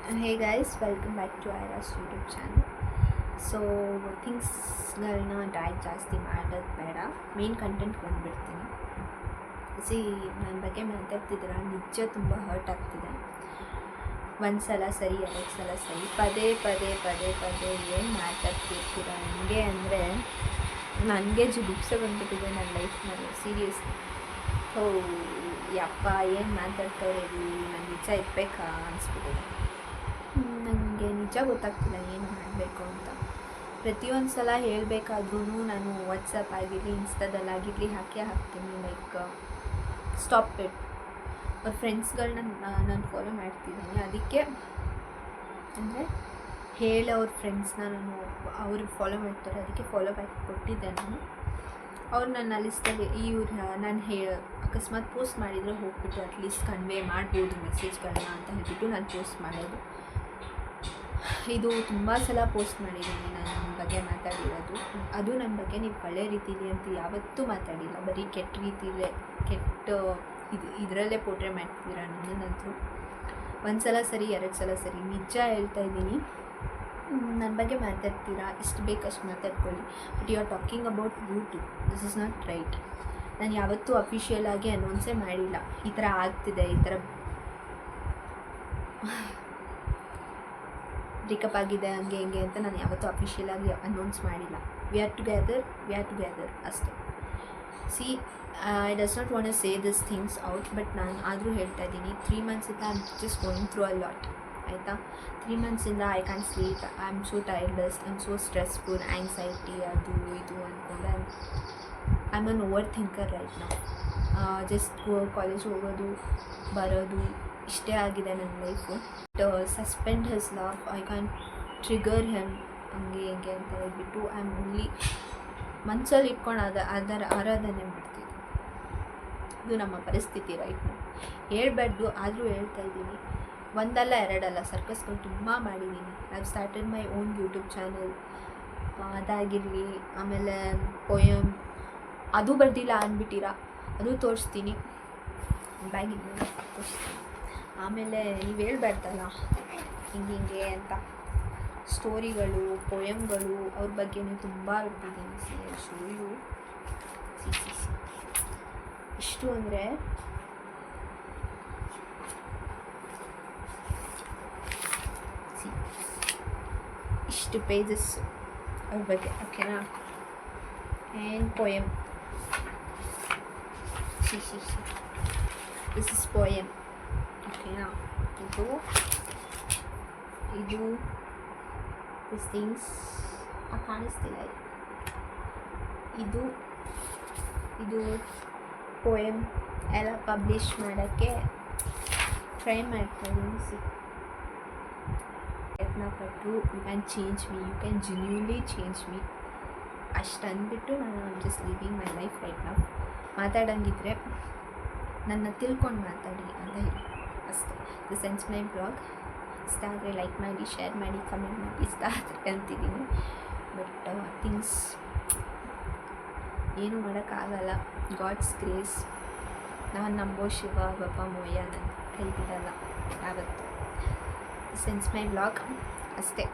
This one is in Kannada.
Hey guys, welcome back to Ira's YouTube channel. So ಥಿಂಗ್ಸ್ಗಳನ್ನ ಡ್ರ್ಯಾಗ್ ಜಾಸ್ತಿ ಮಾಡೋದು ಬೇಡ, ಮೇನ್ ಕಂಟೆಂಟ್ ಬಂದುಬಿಡ್ತೀನಿ. ನನ್ನ ಬಗ್ಗೆ ಮಾತಾಡ್ತಿದ್ದೀರ, ನಿಜ ತುಂಬ ಹರ್ಟ್ ಆಗ್ತಿದೆ. ಒಂದು ಸಲ ಸರಿ, ಎರಡು ಸಲ ಸರಿ, ಪದೇ ಪದೇ ಪದೇ ಪದೇ ಏನು ಮಾತಾಡ್ತಿರ್ತೀರ ನನಗೆ ಅಂದರೆ ನನಗೆ ಜುಗುಪ್ಸೆ ಬಂದುಬಿಟ್ಟಿದೆ ನನ್ನ ಲೈಫ್ನಲ್ಲಿ. ಸೀರಿಯಸ್. ಓ ಯಪ್ಪ, ಏನು ಮಾತಾಡ್ತಾರೆ ನಾನು ನಿಜ ಇರಬೇಕಾ ಅನಿಸ್ಬಿಟ್ಟಿದೆ. ನನಗೆ ನಿಜ ಗೊತ್ತಾಗ್ತಿಲ್ಲ ಏನು ಮಾಡಬೇಕು ಅಂತ. ಪ್ರತಿಯೊಂದು ಸಲ ಹೇಳಬೇಕಾದ್ರೂ ನಾನು ವಾಟ್ಸಪ್ ಆಗಿರಲಿ, ಇನ್ಸ್ಟಾದಲ್ಲಾಗಿರಲಿ ಹಾಕ್ತೀನಿ, ಲೈಕ್ ಸ್ಟಾಪ್ ಇಟ್. ಅವ್ರ ಫ್ರೆಂಡ್ಸ್ಗಳನ್ನ ನಾನು ಫಾಲೋ ಮಾಡ್ತಿದ್ದೀನಿ. ಅದಕ್ಕೆ ಅಂದರೆ ಅವ್ರ ಫ್ರೆಂಡ್ಸ್ನ ಅವರು ಫಾಲೋ ಮಾಡ್ತಾರೆ, ಅದಕ್ಕೆ ಫಾಲೋ ಬ್ಯಾಕ್ ಕೊಟ್ಟಿದ್ದೆ ನಾನು. ಅವ್ರು ನನ್ನ ಲಿಸ್ಟಲ್ಲಿ ನಾನು ಅಕಸ್ಮಾತ್ ಪೋಸ್ಟ್ ಮಾಡಿದರೆ ಹೋಗ್ಬಿಟ್ಟು ಅಟ್ಲೀಸ್ಟ್ ಕನ್ವೆ ಮಾಡ್ಬೋದು ಮೆಸೇಜ್ಗಳನ್ನ ಅಂತ ಹೇಳ್ಬಿಟ್ಟು ನಾನು ಪೋಸ್ಟ್ ಮಾಡೋದು. ಇದು ತುಂಬ ಸಲ ಪೋಸ್ಟ್ ಮಾಡಿದ್ದೀನಿ ನಾನು ನನ್ನ ಬಗ್ಗೆ ಮಾತಾಡಿರೋದು. ಅದು ನನ್ನ ಬಗ್ಗೆ ನೀವು ಒಳ್ಳೆ ರೀತಿಲಿ ಅಂತ ಯಾವತ್ತೂ ಮಾತಾಡಿಲ್ಲ, ಬರೀ ಕೆಟ್ಟ ರೀತಿಲೇ ಇದರಲ್ಲೇ ಪೋಟ್ರೆ ಮಾಡ್ತಿದ್ದೀರ ನನ್ನಂತೂ. ಒಂದು ಸಲ ಸರಿ, ಎರಡು ಸಲ ಸರಿ, ನಿಜ ಹೇಳ್ತಾ ಇದ್ದೀನಿ. ನನ್ನ ಬಗ್ಗೆ ಮಾತಾಡ್ತೀರಾ, ಇಷ್ಟು ಬೇಕಷ್ಟು ಮಾತಾಡ್ಕೊಳ್ಳಿ, but you are talking about YouTube. This is not right. ನಾನು ಯಾವತ್ತೂ ಅಫಿಷಿಯಲ್ ಆಗಿ ಅನೌನ್ಸೇ ಮಾಡಿಲ್ಲ ಈ ಥರ ಆಗ್ತಿದೆ, ಈ ಥರ ಬ್ರೇಕಪ್ ಆಗಿದೆ ಹಂಗೆ ಹಿಂಗೆ ಅಂತ ನಾನು ಯಾವತ್ತೂ ಅಫಿಷಿಯಲ್ ಆಗಿ ಅನೌನ್ಸ್ ಮಾಡಿಲ್ಲ. ವಿ ಆರ್ ಟುಗೆದರ್ ಅಷ್ಟೇ. I does not want to say this things out, but ನಾನು ಆದರೂ ಹೇಳ್ತಾ ಇದ್ದೀನಿ. 3 months I am just going through a lot, ಆಯಿತಾ. 3 months I can sleep, I am so tiredless, I am so stressful, anxiety ಅದು ಇದು ಅಂದ್ಕೊಂಡು I am an over thinker right ನಾವು. ಜಸ್ಟ್ ಕಾಲೇಜ್ ಹೋಗೋದು ಬರೋದು ಇಷ್ಟೇ ಆಗಿದೆ ನನ್ನ life. Suspend his love, I can trigger him ಹಂಗೆ ಹಿಂಗೆ ಅಂತ ಹೇಳ್ಬಿಟ್ಟು ಐ ಆಮ್ ಓನ್ಲಿ ಮನಸ್ಸಲ್ಲಿ ಇಟ್ಕೊಂಡು ಅದರ ಆರಾಧನೆ ಮಾಡ್ತಿದ್ದೆ. ಇದು ನಮ್ಮ ಪರಿಸ್ಥಿತಿ ರೈಟ್ ನಾವು. ಹೇಳ್ಬಾರ್ದು, ಆದರೂ ಹೇಳ್ತಾ ಇದ್ದೀನಿ. ಒಂದಲ್ಲ ಎರಡಲ್ಲ, ಸರ್ಕಸ್ಗಳು ತುಂಬ ಮಾಡಿದ್ದೀನಿ. I have started my own YouTube channel. ಅದಾಗಿರಲಿ, ಆಮೇಲೆ ಪೊಯಮ್ ಅದು ಬರ್ದಿಲ್ಲ ಅಂದ್ಬಿಟ್ಟಿರ, ಅದು ತೋರಿಸ್ತೀನಿ, ಬ್ಯಾಗಿದ್ಮೇಲೆ ತೋರಿಸ್ತೀನಿ. ಆಮೇಲೆ ನೀವು ಹೇಳ್ಬಾರ್ದಲ್ಲ ಹಿಂಗೆ ಅಂತ. ಸ್ಟೋರಿಗಳು, ಪೊಯಮ್ಗಳು, ಅವ್ರ ಬಗ್ಗೆನೂ ತುಂಬ ಬರ್ತಿದ್ದೀನಿ. ಶೋಯು ಇಷ್ಟು ಅಂದರೆ ಇಷ್ಟು ಪೇಜಸ್ ಅವ್ರ ಬಗ್ಗೆ, ಓಕೆನಾ. And poem, this is poem, ಓಕೆನಾ. ಇದು ದಿಸ್ ಥಿಂಗ್ಸ್ ಕಾಣಿಸ್ತಿಲ್ಲ. ಇದು ಪೊಯಮ್ ಎಲ್ಲ ಪಬ್ಲಿಷ್ ಮಾಡೋಕ್ಕೆ ಟ್ರೈ ಮಾಡ್ತಾಯಿದ್ದೀನಿ. ಪ್ರಯತ್ನಪಟ್ಟರು. You can change me, you can genuinely change me ಅಷ್ಟು ಅಂದ್ಬಿಟ್ಟು ನಾನು just living my life right ನಾವು. ಮಾತಾಡೋಂಗಿದ್ರೆ ನನ್ನ ತಿಳ್ಕೊಂಡು ಮಾತಾಡಿ ಅಂತ ಹೇಳಿ ಅಷ್ಟೇ. This ends my blog. ಇಷ್ಟ ಆದರೆ ಲೈಕ್ ಮಾಡಿ, ಶೇರ್ ಮಾಡಿ, ಕಮೆಂಟ್ ಮಾಡಿ. ಇಷ್ಟ ಆದರೆ ಅಂತಿದ್ದೀನಿ, ಬಟ್ ಥಿಂಗ್ಸ್ ಏನೂ ಮಾಡೋಕ್ಕಾಗಲ್ಲ. God's grace. ನಾನು ನಂಬೋ ಶಿವ ಬಪ್ಪ ಮೋಯ್ಯ ನನ್ನ ಕೈ ಬಿಡಲ್ಲ ಯಾವತ್ತು. ದಿಸ್ ಎಂಡ್ಸ್ ಮೈ ಬ್ಲಾಗ್ ಅಷ್ಟೇ.